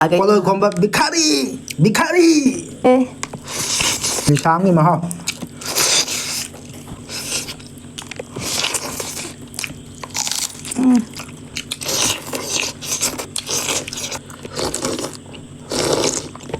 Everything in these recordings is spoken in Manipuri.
Follow combat Bikari! Bikari! Đi sáng đi mà ha.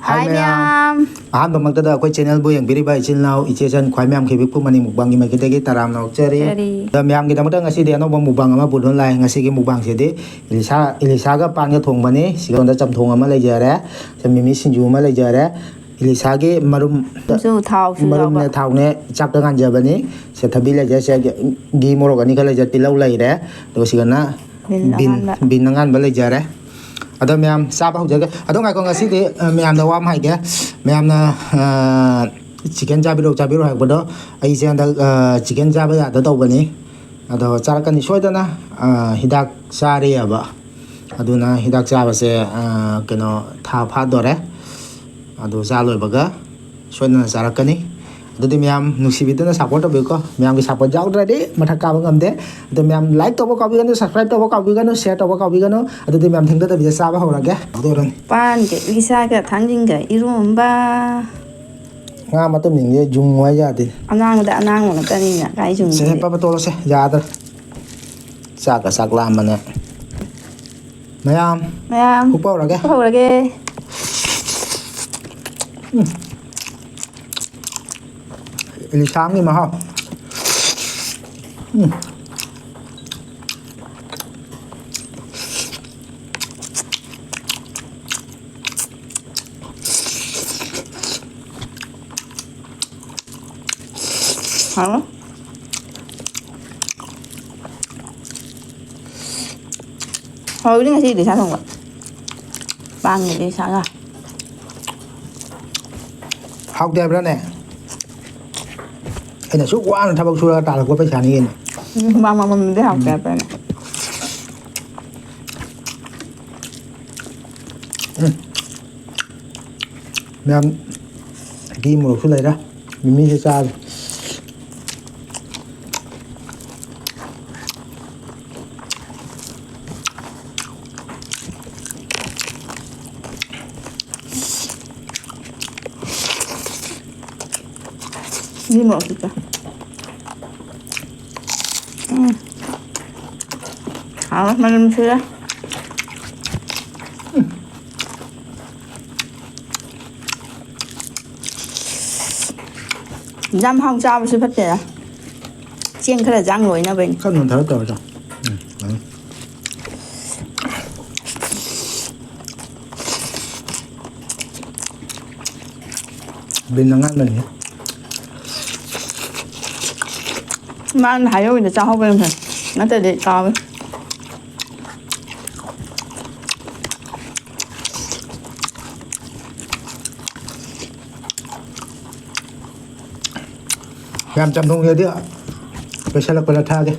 Hi ma'am. Magtada ko channel bu yang biri bai channel ichesan khwai myam khibik pu mani mukbang gi makite gi taram nok chari da myam gi damata ngasi de no mukbang ama budon lai ngasi gi mukbang se de Elisha ga pan ga thongba ni sigon da chamthong ama lai jare mimi singju ama lai jare Elisha gi marum ne thau ne chak da ngan jabani se thabi lai ja se gi morok ani khala ja tilau lai re do sigana bin ngan ba lai jare Ada ma'am saba hujaga ado ngai ko ngasi de ma'am da wam haige ma'am na chicken jabiro ha bodo ai se anda chicken jaba ya da to bani ado charakani soidana hidak sari aba aduna hidak jaba se keno tha pha dore ado jaloi baga soidana charakani Jadi ma'am nusibidana support beko ma'am ki support jaw ready matha ka bangam de ado ma'am like to ko bigano subscribe to ko bigano share to ko bigano ado ma'am thingda da bisa saba hora ge doran pan ge Elisha ga thangjing ga irumba nga matum ning ye jung wa ya de anang mo ta ni na kai jung se pa to se ya da sak sak lam mane ma'am upa hora ge Elisha ni mà ha. Hả? Thôi đến ngày đi sao không ạ? 3 ngày đi sao ra? Học đẹp đó nè. Cái này suốt quá là thằng bác xưa ta là có phải xài này. Mà mình đi học đẹp rồi nè. Mẹ đi một số này đó, mình sẽ xa. Đi một chút. Hả, mà làm sao đó? Dăm không sao mà sư phát triển à? Chiên cái là răng rồi nha mình. Không mình thấy rồi rồi. Bên nó ngắt mình. Mà anh thấy rồi thì sao không em hả? Nó tới để to với. Làm chamthong kia đi ạ. Bây giờ là phải là tha kìa.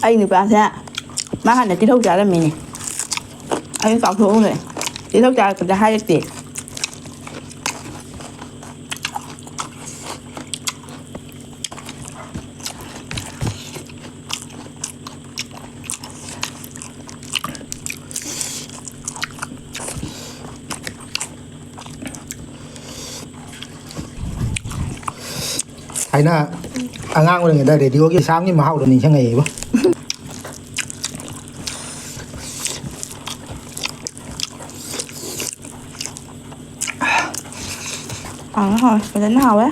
Anh được bạn thế má hành là tí thấu trả là mình nè anh cọc xuống rồi tí thấu trả còn 2 tiền Hay là ngang của người ta để đi có cái sáng nhưng mà học được mình sang ngày quá. Thôi, phải đến nào á.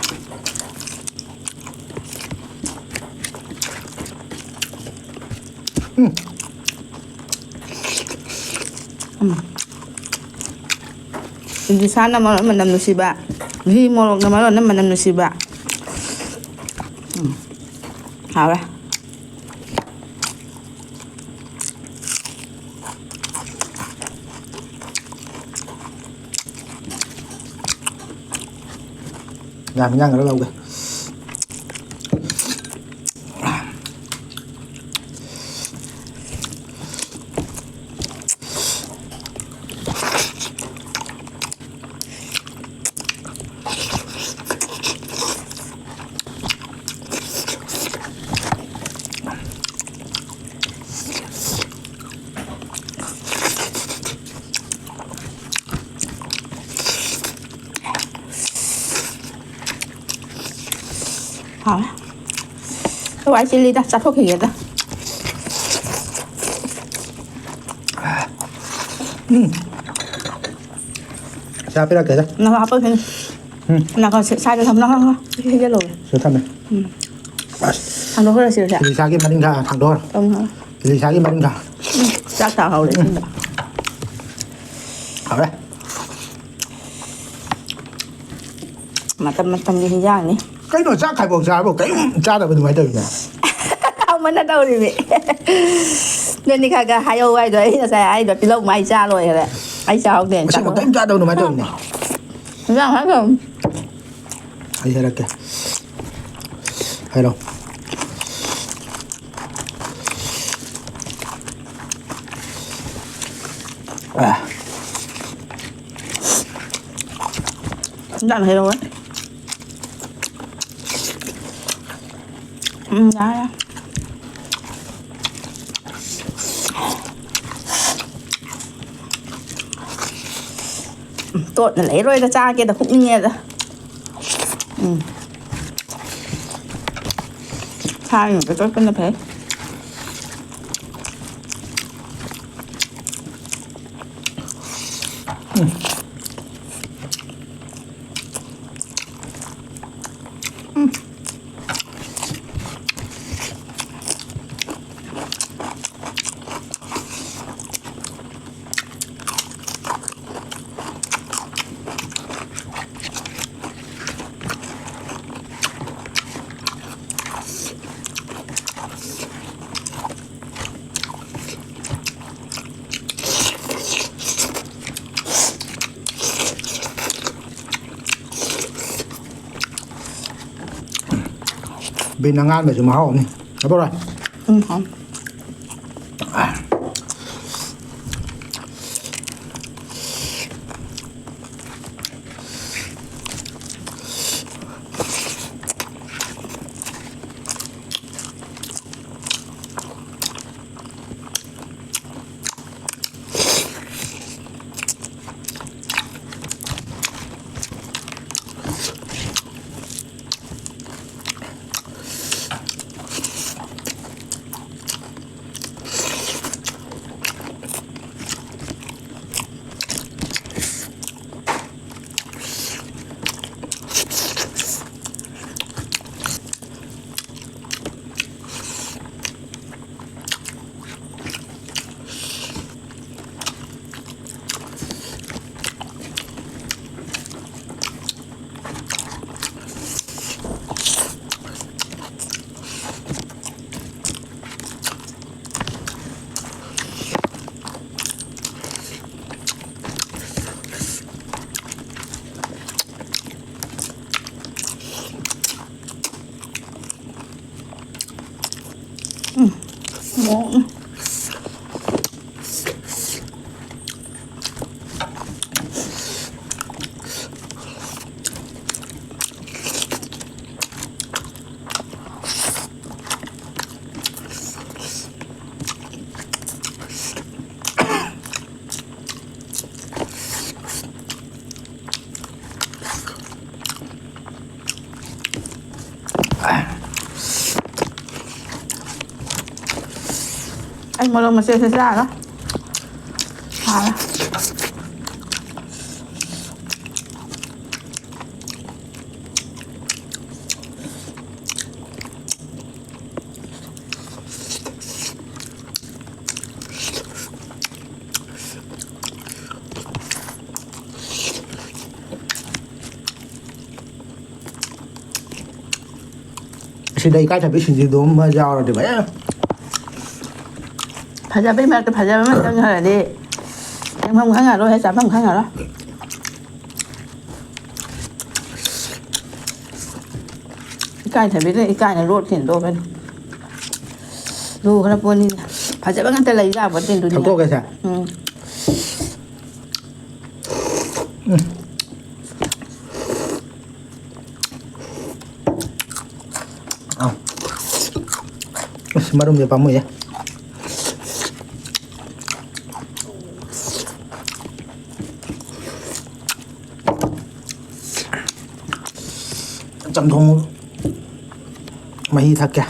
Di sana malah menam nusiba. Di molok na malah menam nusiba. Hảo đây. Làm nhang ở đâu kìa. hả cái quả chili đó sao thuốc gì vậy đó Sao biết là kể ra? nó hấp lên nó còn sai được không nó cái rồi Sự thăm này. thằng đó là sửa lại Elisa cái mặt đinh gà thằng đó. không hả Elisa cái mặt đinh gà. chắc tao hậu để xin đó Hảo đấy. mà tâm gì thì ra nhỉ Cái nó chắc khai bộ ra bộ cái ra là bên ngoài trời nhỉ. không mình ở đâu đi vậy nên đi khai hai ô ai rồi là sai ai được lâu mà ai ra rồi đấy ai sao không đèn Sao có cái ra đâu nó ngoài trời nhỉ. ra hết không Hay là kìa. Hay đâu. ra hay đâu ấy ra tốt là lấy rồi ra cha kia là cũng nghe rồi thay một cái tốt bên là thế Bên năng ăn mà chúng máu này. Nó bao rồi. không ngon anh mà đâu mà xe ra đó à Thì đây cái thằng biết gì đó mà giao rồi thì vậy. phải ra bên mẹ phải ra bên mẹ cho người đi em không kháng rồi hay sao không kháng đó cái thằng biết đấy cái này ruột tiền đô bên dù cái là buồn đi phải ra bên người ta lấy ra vẫn tiền đô Thằng cô cái sao? Semarang dia pamu ya. Chamthong ꯃꯍꯤ ꯊꯛꯀꯦ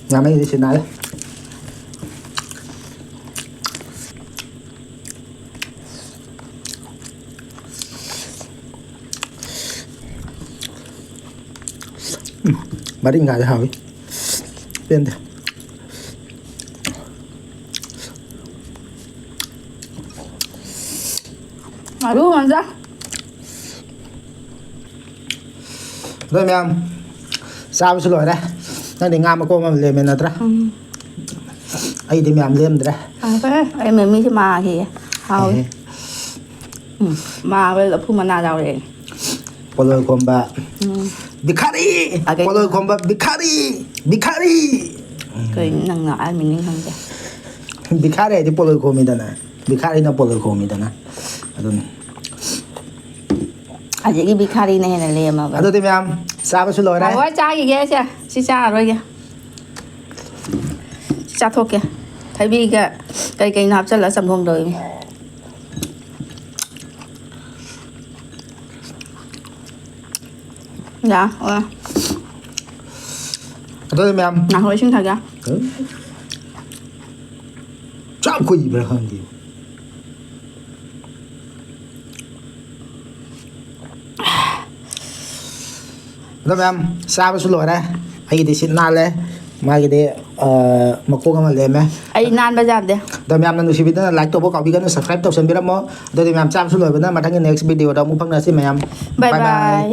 nhà mấy xin này bà định ngại hỏi bên đây mà đúng không ra rồi mẹ em sao xin lỗi đây đang định ngam mà cô mà lên mình là ra ấy thì mẹ em lên đây cái em mình thì mà thì hao mà bây giờ phụ mà nào đâu đấy poloi komba bikari poloi komba bikari cái năng ngại mình không chứ bikari thì poloi komi dana bikari na poloi komi dana adun 아직 이 비카리네 해낼래요 뭐. 아도 되면 싸고 술로 래. 와 짜기 게자. 진짜 알아요. 진짜 thôi thấy vì cái nạp rất là sầm hôm rồi. Dạ. 아도 되면 nào hồi sinh thật ra. 쫙 고 입을 하는 게. Rồi em sao xin lỗi đây ai đi xin nal đây mai cái đấy mà cô không làm ấy ai nan bây giờ đấy rồi em đang nuôi video like tôi có video subscribe tôi xem biết lắm rồi em sao xin lỗi với nó mà thằng next video đó muốn phăng ra xin mày em bye bye